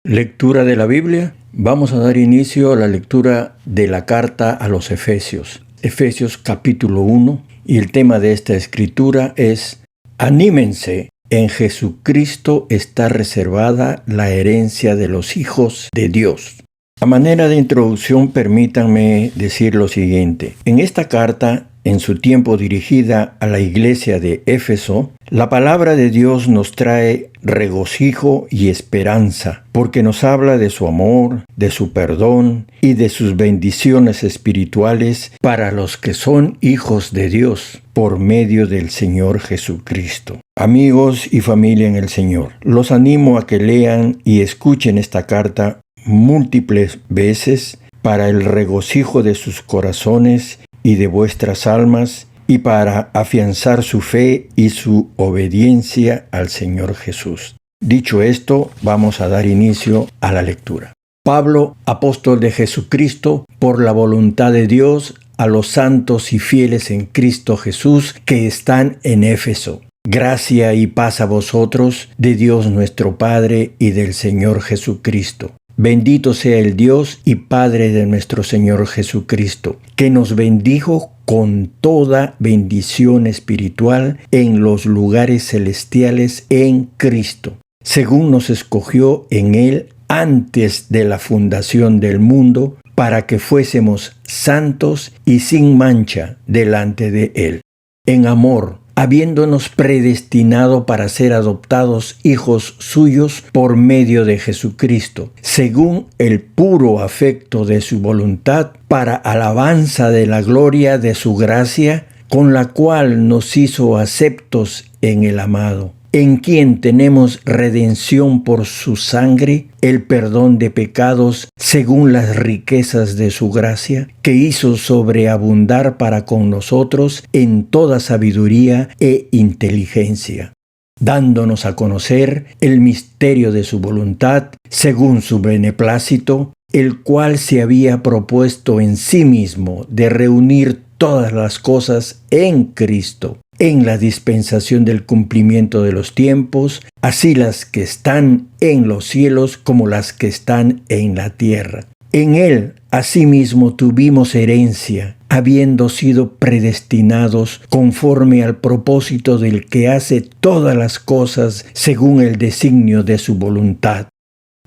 Lectura de la Biblia. Vamos a dar inicio a la lectura de la carta a los Efesios. Efesios capítulo 1, y el tema de esta escritura es: anímense, en Jesucristo está reservada la herencia de los hijos de Dios. A manera de introducción, permítanme decir lo siguiente. En esta carta, en su tiempo dirigida a la iglesia de Éfeso, la palabra de Dios nos trae regocijo y esperanza, porque nos habla de su amor, de su perdón y de sus bendiciones espirituales para los que son hijos de Dios por medio del Señor Jesucristo. Amigos y familia en el Señor, los animo a que lean y escuchen esta carta múltiples veces para el regocijo de sus corazones y de vuestras almas, y para afianzar su fe y su obediencia al Señor Jesús. Dicho esto, vamos a dar inicio a la lectura. Pablo, apóstol de Jesucristo, por la voluntad de Dios, a los santos y fieles en Cristo Jesús que están en Éfeso. Gracia y paz a vosotros, de Dios nuestro Padre y del Señor Jesucristo. Bendito sea el Dios y Padre de nuestro Señor Jesucristo, que nos bendijo con toda bendición espiritual en los lugares celestiales en Cristo, según nos escogió en Él antes de la fundación del mundo, para que fuésemos santos y sin mancha delante de Él. En amor, habiéndonos predestinado para ser adoptados hijos suyos por medio de Jesucristo, según el puro afecto de su voluntad, para alabanza de la gloria de su gracia, con la cual nos hizo aceptos en el amado, en quien tenemos redención por su sangre, el perdón de pecados según las riquezas de su gracia, que hizo sobreabundar para con nosotros en toda sabiduría e inteligencia, dándonos a conocer el misterio de su voluntad, según su beneplácito, el cual se había propuesto en sí mismo de reunir todas las cosas en Cristo, en la dispensación del cumplimiento de los tiempos, así las que están en los cielos como las que están en la tierra. En Él, asimismo, tuvimos herencia, habiendo sido predestinados conforme al propósito del que hace todas las cosas según el designio de su voluntad,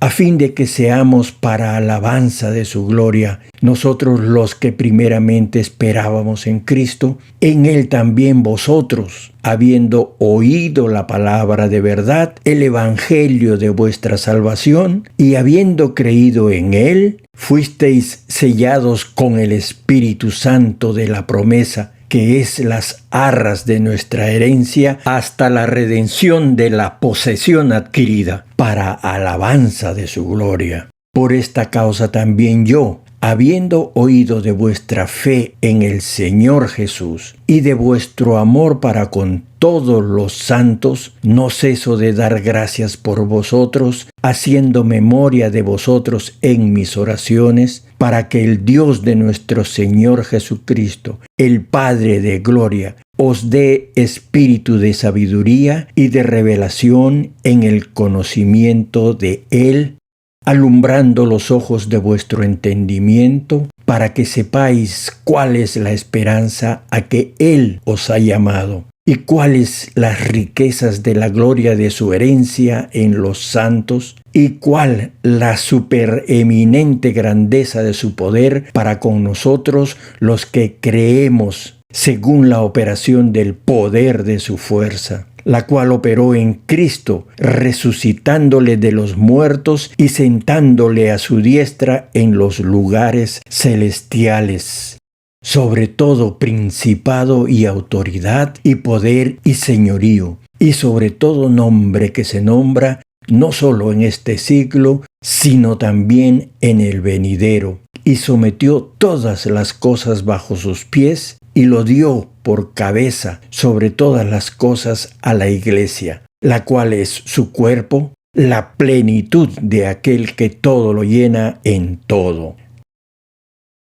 a fin de que seamos para alabanza de su gloria, nosotros los que primeramente esperábamos en Cristo, en Él también vosotros, habiendo oído la palabra de verdad, el evangelio de vuestra salvación, y habiendo creído en Él, fuisteis sellados con el Espíritu Santo de la promesa, que es las arras de nuestra herencia, hasta la redención de la posesión adquirida, para alabanza de su gloria. Por esta causa también yo, habiendo oído de vuestra fe en el Señor Jesús y de vuestro amor para con todos los santos, no ceso de dar gracias por vosotros, haciendo memoria de vosotros en mis oraciones, para que el Dios de nuestro Señor Jesucristo, el Padre de gloria, os dé espíritu de sabiduría y de revelación en el conocimiento de Él, alumbrando los ojos de vuestro entendimiento, para que sepáis cuál es la esperanza a que Él os ha llamado, y cuáles las riquezas de la gloria de su herencia en los santos, y cuál la supereminente grandeza de su poder para con nosotros los que creemos, según la operación del poder de su fuerza, la cual operó en Cristo, resucitándole de los muertos y sentándole a su diestra en los lugares celestiales, sobre todo principado y autoridad y poder y señorío, y sobre todo nombre que se nombra, no solo en este siglo, sino también en el venidero, y sometió todas las cosas bajo sus pies, y lo dio por cabeza sobre todas las cosas a la Iglesia, la cual es su cuerpo, la plenitud de aquel que todo lo llena en todo.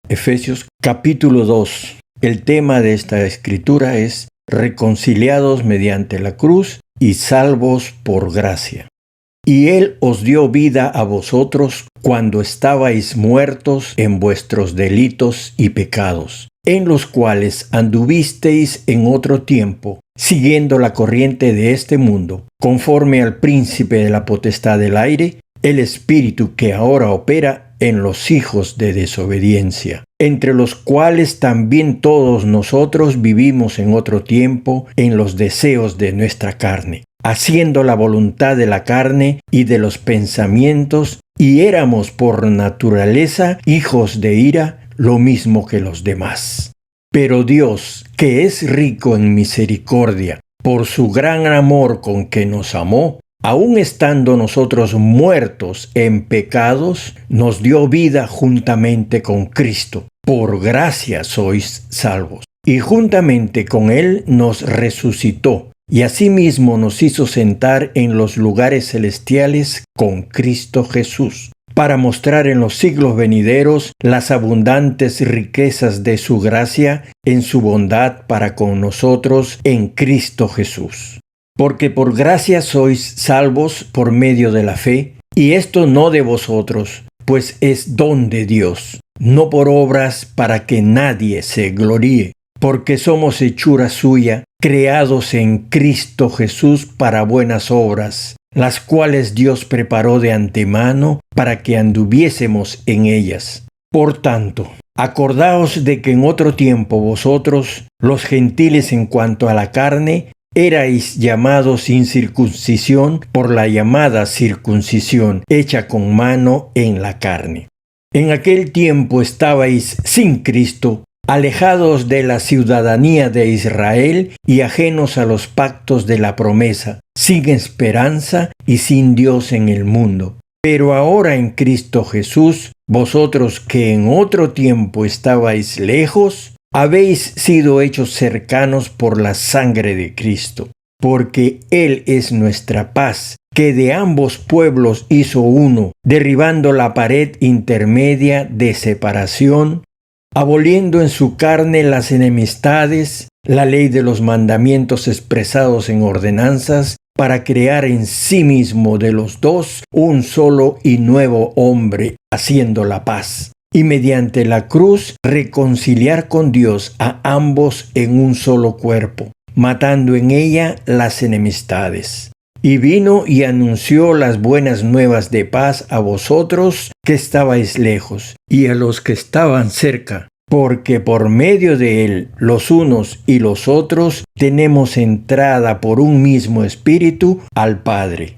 Efesios capítulo 2. El tema de esta escritura es reconciliados mediante la cruz y salvos por gracia. y Él os dio vida a vosotros cuando estabais muertos en vuestros delitos y pecados, en los cuales anduvisteis en otro tiempo, siguiendo la corriente de este mundo, conforme al príncipe de la potestad del aire, el espíritu que ahora opera en los hijos de desobediencia, entre los cuales también todos nosotros vivimos en otro tiempo en los deseos de nuestra carne, haciendo la voluntad de la carne y de los pensamientos, y éramos por naturaleza hijos de ira, lo mismo que los demás. Pero Dios, que es rico en misericordia, por su gran amor con que nos amó, aun estando nosotros muertos en pecados, nos dio vida juntamente con Cristo. Por gracia sois salvos. Y juntamente con Él nos resucitó, y asimismo nos hizo sentar en los lugares celestiales con Cristo Jesús, para mostrar en los siglos venideros las abundantes riquezas de su gracia en su bondad para con nosotros en Cristo Jesús. Porque por gracia sois salvos por medio de la fe, y esto no de vosotros, pues es don de Dios, no por obras para que nadie se gloríe, porque somos hechura suya, creados en Cristo Jesús para buenas obras, las cuales Dios preparó de antemano para que anduviésemos en ellas. Por tanto, acordaos de que en otro tiempo vosotros, los gentiles en cuanto a la carne, erais llamados sin circuncisión por la llamada circuncisión hecha con mano en la carne. En aquel tiempo estabais sin Cristo, alejados de la ciudadanía de Israel y ajenos a los pactos de la promesa, sin esperanza y sin Dios en el mundo. Pero ahora en Cristo Jesús, vosotros que en otro tiempo estabais lejos, habéis sido hechos cercanos por la sangre de Cristo, porque Él es nuestra paz, que de ambos pueblos hizo uno, derribando la pared intermedia de separación, aboliendo en su carne las enemistades, la ley de los mandamientos expresados en ordenanzas, para crear en sí mismo de los dos un solo y nuevo hombre, haciendo la paz, y mediante la cruz reconciliar con Dios a ambos en un solo cuerpo, matando en ella las enemistades. Y vino y anunció las buenas nuevas de paz a vosotros que estabais lejos, y a los que estaban cerca, porque por medio de él, los unos y los otros, tenemos entrada por un mismo espíritu al Padre.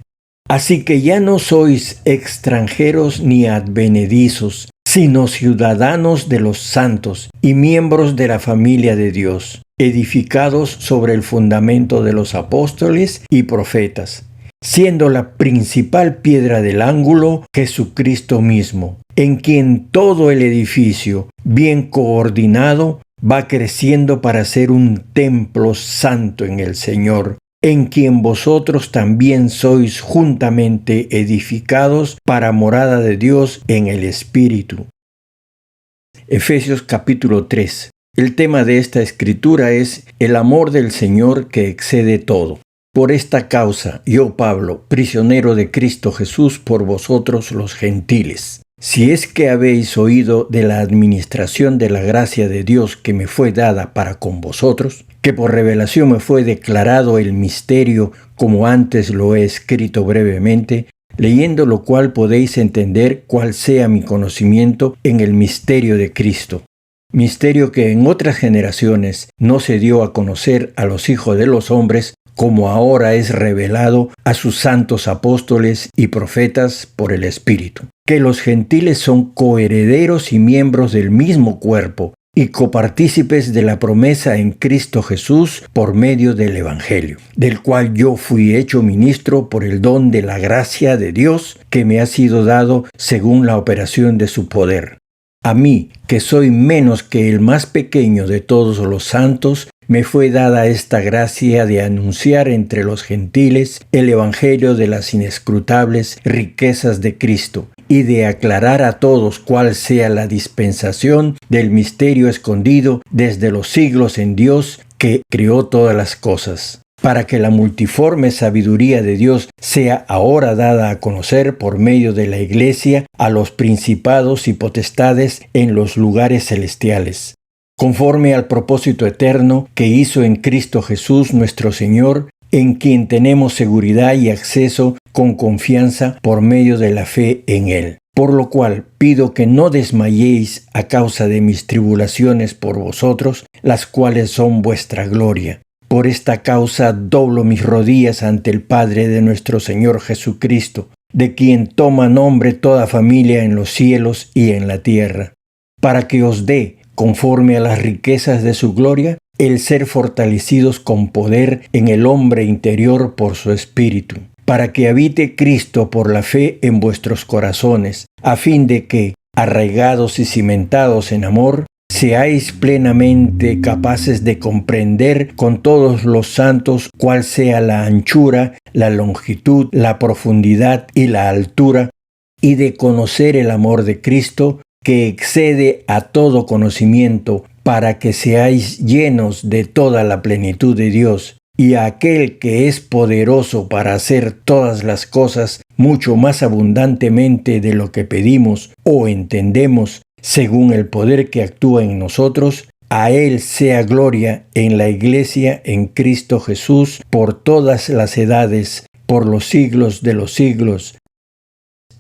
Así que ya no sois extranjeros ni advenedizos, sino ciudadanos de los santos y miembros de la familia de Dios, edificados sobre el fundamento de los apóstoles y profetas, siendo la principal piedra del ángulo Jesucristo mismo, en quien todo el edificio, bien coordinado, va creciendo para ser un templo santo en el Señor, en quien vosotros también sois juntamente edificados para morada de Dios en el Espíritu. Efesios capítulo 3. El tema de esta escritura es el amor del Señor que excede todo. Por esta causa, yo, Pablo, prisionero de Cristo Jesús por vosotros los gentiles. Si es que habéis oído de la administración de la gracia de Dios que me fue dada para con vosotros, que por revelación me fue declarado el misterio como antes lo he escrito brevemente, leyendo lo cual podéis entender cuál sea mi conocimiento en el misterio de Cristo. Misterio que en otras generaciones no se dio a conocer a los hijos de los hombres, como ahora es revelado a sus santos apóstoles y profetas por el Espíritu, que los gentiles son coherederos y miembros del mismo cuerpo y copartícipes de la promesa en Cristo Jesús por medio del Evangelio, del cual yo fui hecho ministro por el don de la gracia de Dios que me ha sido dado según la operación de su poder. A mí, que soy menos que el más pequeño de todos los santos, me fue dada esta gracia de anunciar entre los gentiles el evangelio de las inescrutables riquezas de Cristo y de aclarar a todos cuál sea la dispensación del misterio escondido desde los siglos en Dios que creó todas las cosas, para que la multiforme sabiduría de Dios sea ahora dada a conocer por medio de la Iglesia a los principados y potestades en los lugares celestiales, conforme al propósito eterno que hizo en Cristo Jesús nuestro Señor, en quien tenemos seguridad y acceso con confianza por medio de la fe en Él. Por lo cual pido que no desmayéis a causa de mis tribulaciones por vosotros, las cuales son vuestra gloria. Por esta causa doblo mis rodillas ante el Padre de nuestro Señor Jesucristo, de quien toma nombre toda familia en los cielos y en la tierra, para que os dé, conforme a las riquezas de su gloria, el ser fortalecidos con poder en el hombre interior por su Espíritu, para que habite Cristo por la fe en vuestros corazones, a fin de que, arraigados y cimentados en amor, seáis plenamente capaces de comprender con todos los santos cuál sea la anchura, la longitud, la profundidad y la altura, y de conocer el amor de Cristo, que excede a todo conocimiento, para que seáis llenos de toda la plenitud de Dios, y a aquel que es poderoso para hacer todas las cosas mucho más abundantemente de lo que pedimos o entendemos, según el poder que actúa en nosotros, a Él sea gloria en la Iglesia en Cristo Jesús por todas las edades, por los siglos de los siglos.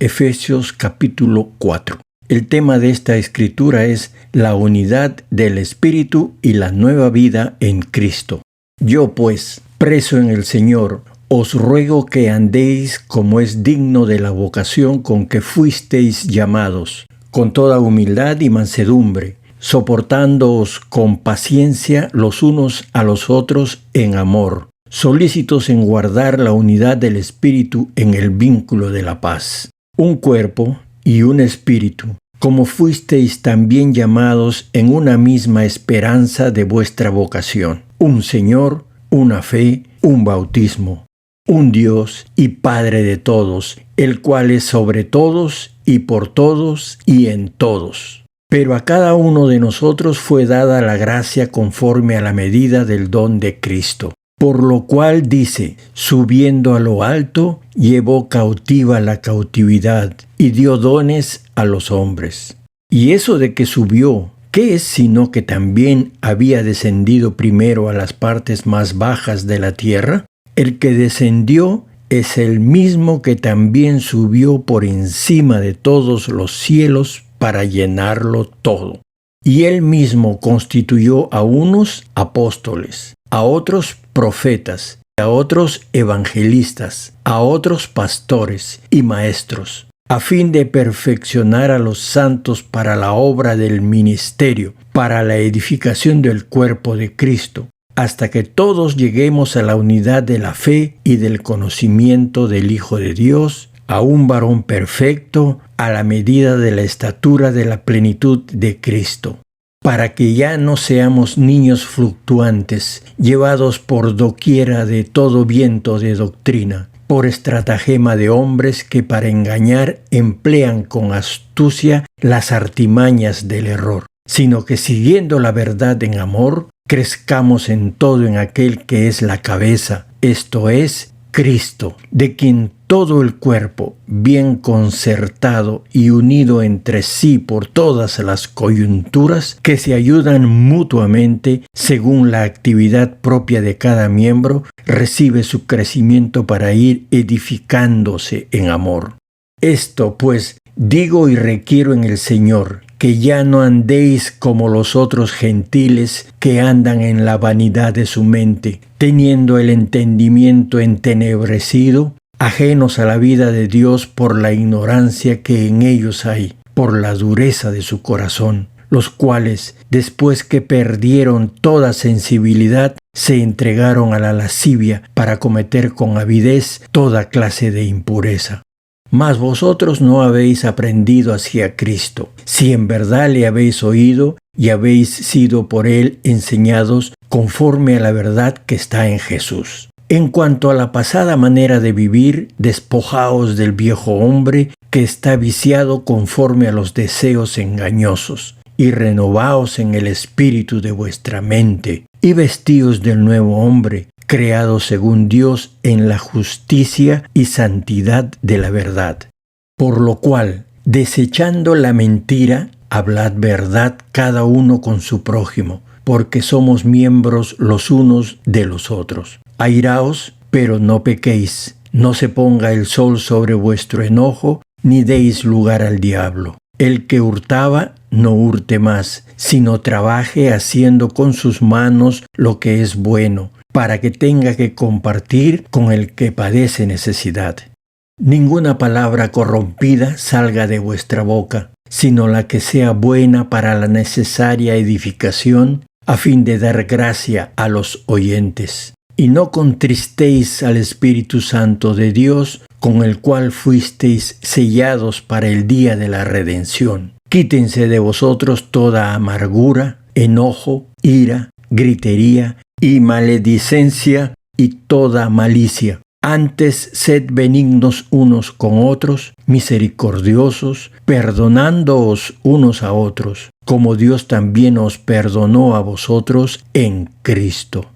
Efesios capítulo 4. El tema de esta escritura es la unidad del Espíritu y la nueva vida en Cristo. Yo pues, preso en el Señor, os ruego que andéis como es digno de la vocación con que fuisteis llamados, con toda humildad y mansedumbre, soportándoos con paciencia los unos a los otros en amor, solícitos en guardar la unidad del Espíritu en el vínculo de la paz. Un cuerpo y un espíritu, como fuisteis también llamados en una misma esperanza de vuestra vocación. Un Señor, una fe, un bautismo, un Dios y Padre de todos, el cual es sobre todos y por todos y en todos. Pero a cada uno de nosotros fue dada la gracia conforme a la medida del don de Cristo. Por lo cual dice, subiendo a lo alto, llevó cautiva la cautividad y dio dones a los hombres. Y eso de que subió, ¿qué es sino que también había descendido primero a las partes más bajas de la tierra? El que descendió es el mismo que también subió por encima de todos los cielos para llenarlo todo. Y él mismo constituyó a unos apóstoles, a otros profetas, a otros evangelistas, a otros pastores y maestros, a fin de perfeccionar a los santos para la obra del ministerio, para la edificación del cuerpo de Cristo, hasta que todos lleguemos a la unidad de la fe y del conocimiento del Hijo de Dios, a un varón perfecto, a la medida de la estatura de la plenitud de Cristo, para que ya no seamos niños fluctuantes, llevados por doquiera de todo viento de doctrina, por estratagema de hombres que para engañar emplean con astucia las artimañas del error, sino que siguiendo la verdad en amor, crezcamos en todo en aquel que es la cabeza, esto es, Cristo, de quien todo el cuerpo, bien concertado y unido entre sí por todas las coyunturas, que se ayudan mutuamente según la actividad propia de cada miembro, recibe su crecimiento para ir edificándose en amor. Esto, pues, digo y requiero en el Señor, que ya no andéis como los otros gentiles que andan en la vanidad de su mente, teniendo el entendimiento entenebrecido, ajenos a la vida de Dios por la ignorancia que en ellos hay, por la dureza de su corazón, los cuales, después que perdieron toda sensibilidad, se entregaron a la lascivia para cometer con avidez toda clase de impureza. Mas vosotros no habéis aprendido hacia Cristo, si en verdad le habéis oído y habéis sido por él enseñados conforme a la verdad que está en Jesús. En cuanto a la pasada manera de vivir, despojaos del viejo hombre que está viciado conforme a los deseos engañosos, y renovaos en el espíritu de vuestra mente, y vestíos del nuevo hombre, creados según Dios en la justicia y santidad de la verdad. Por lo cual, desechando la mentira, hablad verdad cada uno con su prójimo, porque somos miembros los unos de los otros. Airaos, pero no pequéis. No se ponga el sol sobre vuestro enojo, ni deis lugar al diablo. El que hurtaba, no hurte más, sino trabaje haciendo con sus manos lo que es bueno, para que tenga que compartir con el que padece necesidad. Ninguna palabra corrompida salga de vuestra boca, sino la que sea buena para la necesaria edificación, a fin de dar gracia a los oyentes. Y no contristéis al Espíritu Santo de Dios, con el cual fuisteis sellados para el día de la redención. Quítense de vosotros toda amargura, enojo, ira, gritería y maledicencia y toda malicia. Antes sed benignos unos con otros, misericordiosos, perdonándoos unos a otros, como Dios también os perdonó a vosotros en Cristo.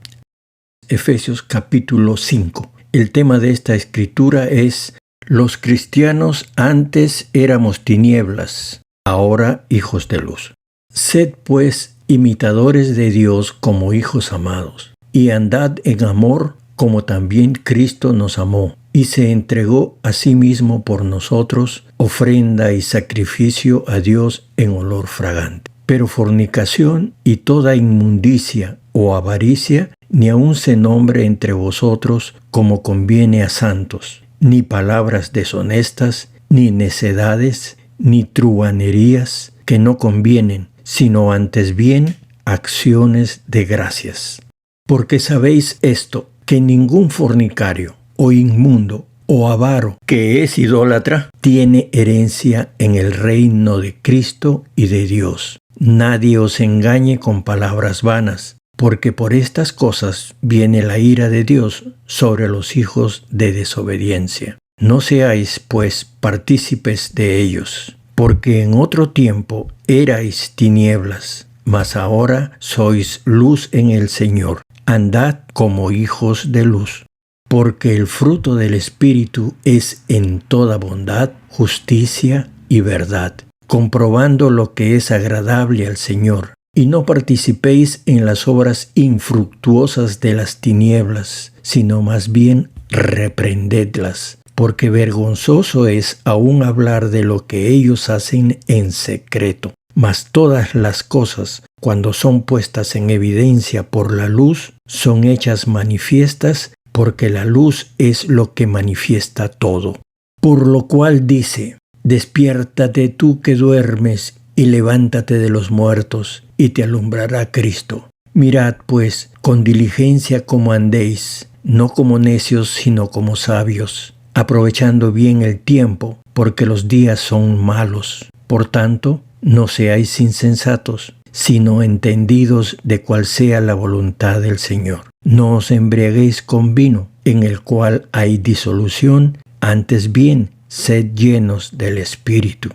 Efesios capítulo 5. El tema de esta escritura es: los cristianos antes éramos tinieblas, ahora hijos de luz. Sed pues imitadores de Dios como hijos amados, y andad en amor como también Cristo nos amó, y se entregó a sí mismo por nosotros, ofrenda y sacrificio a Dios en olor fragante. Pero fornicación y toda inmundicia o avaricia ni aun se nombre entre vosotros como conviene a santos, ni palabras deshonestas, ni necedades, ni truhanerías que no convienen, sino antes bien acciones de gracias. Porque sabéis esto, que ningún fornicario, o inmundo, o avaro, que es idólatra, tiene herencia en el reino de Cristo y de Dios. Nadie os engañe con palabras vanas, porque por estas cosas viene la ira de Dios sobre los hijos de desobediencia. No seáis, pues, partícipes de ellos, porque en otro tiempo erais tinieblas, mas ahora sois luz en el Señor. Andad como hijos de luz, porque el fruto del Espíritu es en toda bondad, justicia y verdad, comprobando lo que es agradable al Señor. Y no participéis en las obras infructuosas de las tinieblas, sino más bien reprendedlas, porque vergonzoso es aún hablar de lo que ellos hacen en secreto. Mas todas las cosas, cuando son puestas en evidencia por la luz, son hechas manifiestas, porque la luz es lo que manifiesta todo. Por lo cual dice: despiértate tú que duermes, y levántate de los muertos, y te alumbrará Cristo. Mirad, pues, con diligencia cómo andéis, no como necios, sino como sabios, aprovechando bien el tiempo, porque los días son malos. Por tanto, no seáis insensatos, sino entendidos de cuál sea la voluntad del Señor. No os embriaguéis con vino, en el cual hay disolución, antes bien, sed llenos del Espíritu,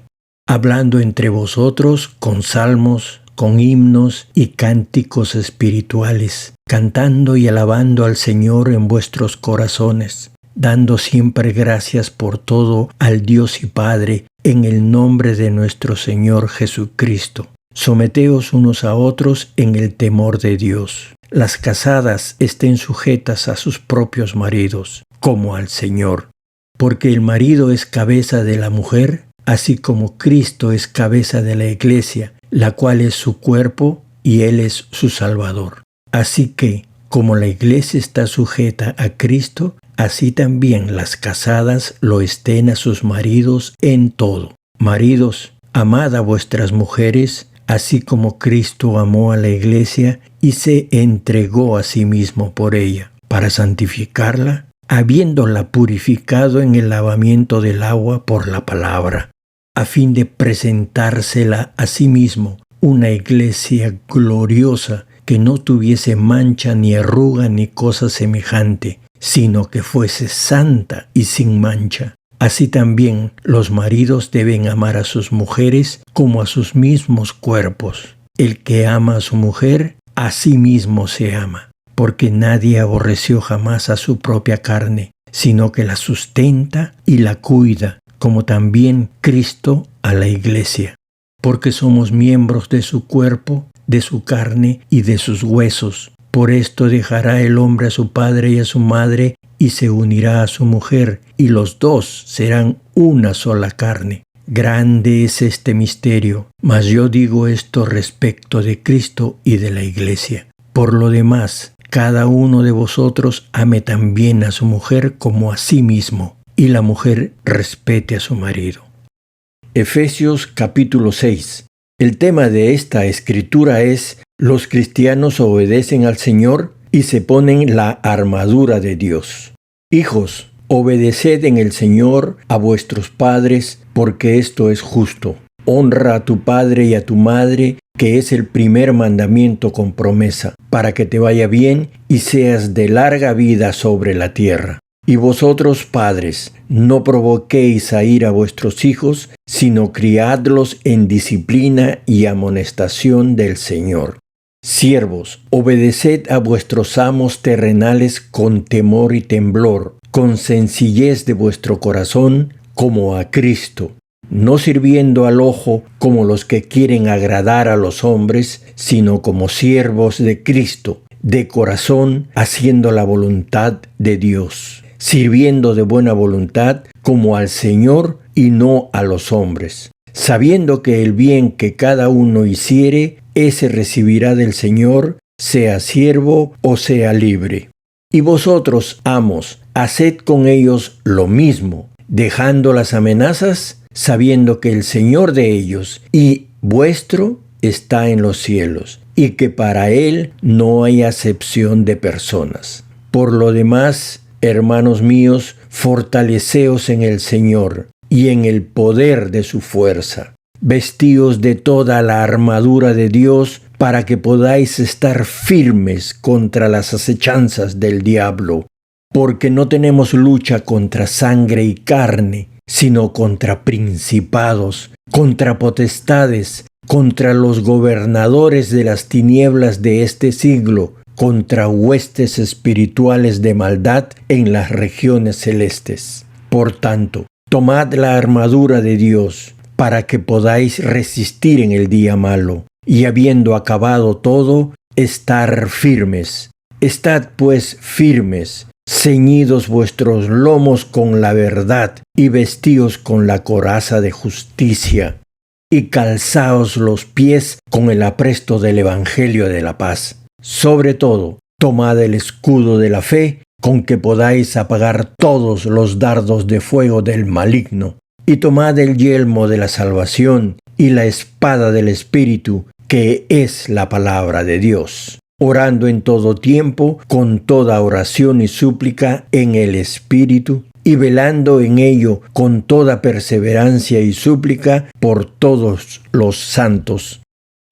hablando entre vosotros con salmos, con himnos y cánticos espirituales, cantando y alabando al Señor en vuestros corazones, dando siempre gracias por todo al Dios y Padre, en el nombre de nuestro Señor Jesucristo. Someteos unos a otros en el temor de Dios. Las casadas estén sujetas a sus propios maridos, como al Señor. Porque el marido es cabeza de la mujer, así como Cristo es cabeza de la Iglesia, la cual es su cuerpo y Él es su Salvador. Así que, como la Iglesia está sujeta a Cristo, así también las casadas lo estén a sus maridos en todo. Maridos, amad a vuestras mujeres, así como Cristo amó a la Iglesia y se entregó a sí mismo por ella, para santificarla, habiéndola purificado en el lavamiento del agua por la palabra, a fin de presentársela a sí mismo una Iglesia gloriosa, que no tuviese mancha ni arruga ni cosa semejante, sino que fuese santa y sin mancha. Así también los maridos deben amar a sus mujeres como a sus mismos cuerpos. El que ama a su mujer, a sí mismo se ama. porque nadie aborreció jamás a su propia carne, sino que la sustenta y la cuida, como también Cristo a la Iglesia, porque somos miembros de su cuerpo, de su carne y de sus huesos. Por esto dejará el hombre a su padre y a su madre, y se unirá a su mujer, y los dos serán una sola carne. Grande es este misterio, mas yo digo esto respecto de Cristo y de la Iglesia. Por lo demás, cada uno de vosotros ame también a su mujer como a sí mismo, y la mujer respete a su marido. Efesios capítulo 6. El tema de esta escritura es: los cristianos obedecen al Señor y se ponen la armadura de Dios. Hijos, obedeced en el Señor a vuestros padres, porque esto es justo. Honra a tu padre y a tu madre, que es el primer mandamiento con promesa, para que te vaya bien y seas de larga vida sobre la tierra. Y vosotros, padres, no provoquéis a ira a vuestros hijos, sino criadlos en disciplina y amonestación del Señor. Siervos, obedeced a vuestros amos terrenales con temor y temblor, con sencillez de vuestro corazón, como a Cristo, no sirviendo al ojo como los que quieren agradar a los hombres, sino como siervos de Cristo, de corazón, haciendo la voluntad de Dios, sirviendo de buena voluntad como al Señor y no a los hombres, sabiendo que el bien que cada uno hiciere, ese recibirá del Señor, sea siervo o sea libre. Y vosotros, amos, haced con ellos lo mismo, dejando las amenazas, sabiendo que el Señor de ellos y vuestro está en los cielos, y que para Él no hay acepción de personas. Por lo demás, hermanos míos, fortaleceos en el Señor y en el poder de su fuerza. Vestíos de toda la armadura de Dios para que podáis estar firmes contra las acechanzas del diablo, porque no tenemos lucha contra sangre y carne, sino contra principados, contra potestades, contra los gobernadores de las tinieblas de este siglo, contra huestes espirituales de maldad en las regiones celestes. Por tanto, tomad la armadura de Dios, para que podáis resistir en el día malo, y habiendo acabado todo, estar firmes. Estad pues firmes, ceñidos vuestros lomos con la verdad, y vestíos con la coraza de justicia, y calzaos los pies con el apresto del Evangelio de la paz. Sobre todo, tomad el escudo de la fe, con que podáis apagar todos los dardos de fuego del maligno, y tomad el yelmo de la salvación y la espada del Espíritu, que es la palabra de Dios, orando en todo tiempo, con toda oración y súplica en el Espíritu, y velando en ello con toda perseverancia y súplica por todos los santos.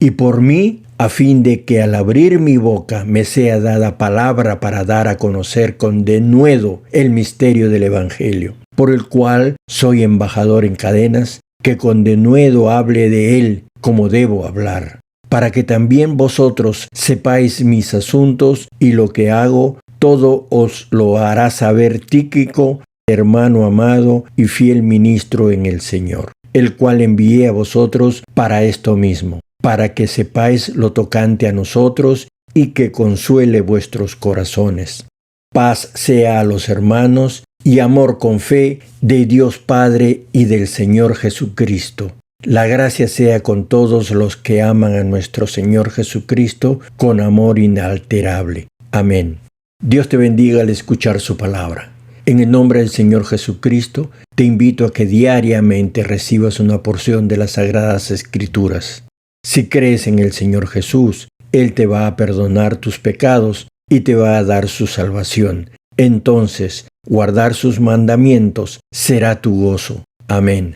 Y por mí, a fin de que al abrir mi boca me sea dada palabra para dar a conocer con denuedo el misterio del Evangelio, por el cual soy embajador en cadenas, que con denuedo hable de él como debo hablar, para que también vosotros sepáis mis asuntos y lo que hago, todo os lo hará saber Tíquico, hermano amado y fiel ministro en el Señor, el cual envié a vosotros para esto mismo, para que sepáis lo tocante a nosotros y que consuele vuestros corazones. Paz sea a los hermanos y amor con fe de Dios Padre y del Señor Jesucristo. La gracia sea con todos los que aman a nuestro Señor Jesucristo con amor inalterable. Amén. Dios te bendiga al escuchar su palabra. En el nombre del Señor Jesucristo, te invito a que diariamente recibas una porción de las Sagradas Escrituras. Si crees en el Señor Jesús, Él te va a perdonar tus pecados y te va a dar su salvación. Entonces, guardar sus mandamientos será tu gozo. Amén.